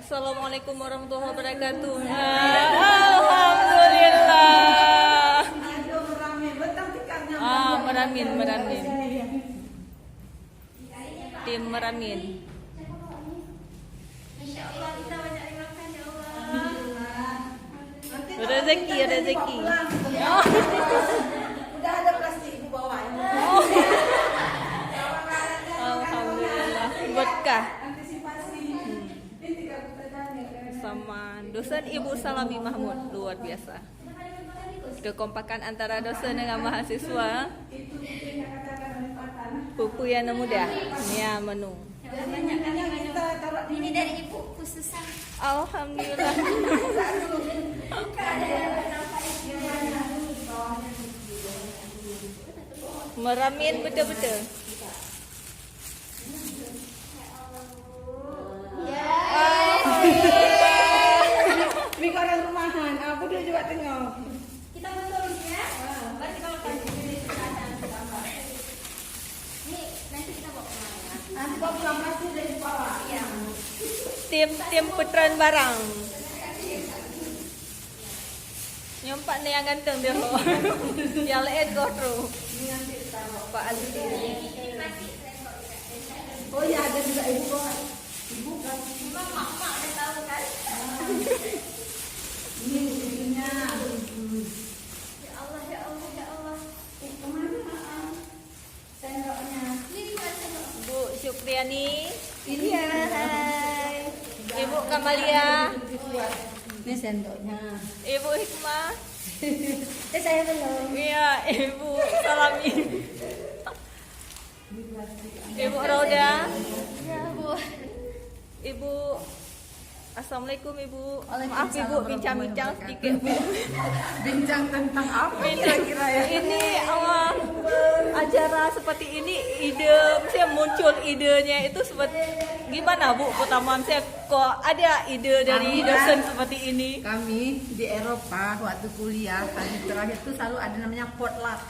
Assalamualaikum warahmatullahi wabarakatuh. Alhamdulillah. Meramin. Tim meramin. Rezeki. Udah ada plastik ibu bawa. Alhamdulillah. Berkah. Antisipasi. Sama dosen Ibu Salami Mahmud, luar biasa. Kekompakan antara dosen dengan mahasiswa. Pupu yang muda. Ya, menu. Ini dari ibu khususan. Alhamdulillah. Meramin betul-betul. Bagi orang rumahan, aku dulu juga tengok. Kita betul ya. Mari kita makan ini nanti kita bawa kemana? Nanti bawa pulang plastik dari bawah. Iya. Tim putran barang. Nyompak nih yang ganteng dia. Yang lain gotro. Pak Aldi. Oh iya, ada juga ibu bawa. Ibu kan. Mama udah tahu kan? Ini ibunya. Ya Allah. Kemana? Sendoknya. Ini buat sendok. Bu Syukriani. Iya. Hai. Ibu Kamalia. Ini sendoknya. Ibu Hikmah. Saya belum. Iya, Ibu Salami. Ibu Roda. Ya, Bu. Ibu Assalamualaikum Ibu. Maaf Waalaikumsalam Ibu bincang-bincang sedikit Bu. Bincang tentang apa Bincang kira-kira ya? Ini awal acara seperti ini ide saya muncul idenya itu seperti gimana Bu? Pertama saya kok ada ide dari dosen seperti ini. Kami di Eropa waktu kuliah hari terakhir itu selalu ada namanya potluck.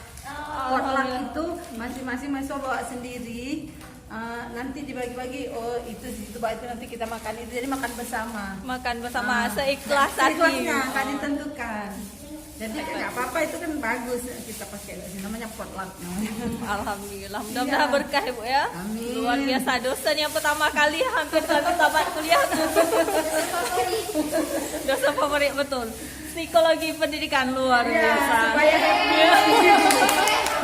Potluck itu masing-masing mahasiswa bawa sendiri. Nanti dibagi-bagi. Oh itu nanti kita makan itu, jadi makan bersama. Makan bersama seikhlas hati. Seikhlasnya kan ditentukan. Jadi nggak apa-apa, itu kan bagus kita pakai namanya potluck namanya. Alhamdulillah, mudah-mudahan berkah Ibu ya. Amin. Luar biasa dosen yang pertama kali hampir satu tamat kuliah. Dosen favorit betul. Psikologi pendidikan luar biasa. Supaya happy.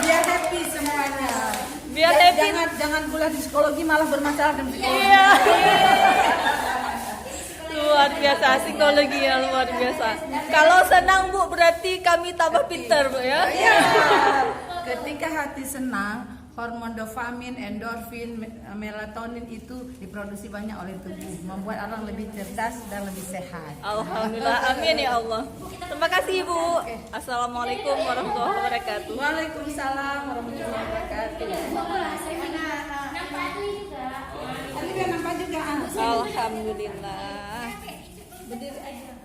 Biar happy semuanya. Biar happy. Jangan kuliah di psikologi malah bermasalah dengan psikologi. Iya. Luar biasa psikologi ya, luar biasa. Kalau senang Bu berarti kami tambah pintar Bu ya. Iya. Ketika hati senang, hormon dopamin, endorfin, melatonin itu diproduksi banyak oleh tubuh, membuat orang lebih cerdas dan lebih sehat. Alhamdulillah, amin ya Allah. Terima kasih Ibu. Assalamualaikum warahmatullahi wabarakatuh. Waalaikumsalam warahmatullahi wabarakatuh. Nampak ini juga. Tadi kan nampak juga. Alhamdulillah. Berdiri aja.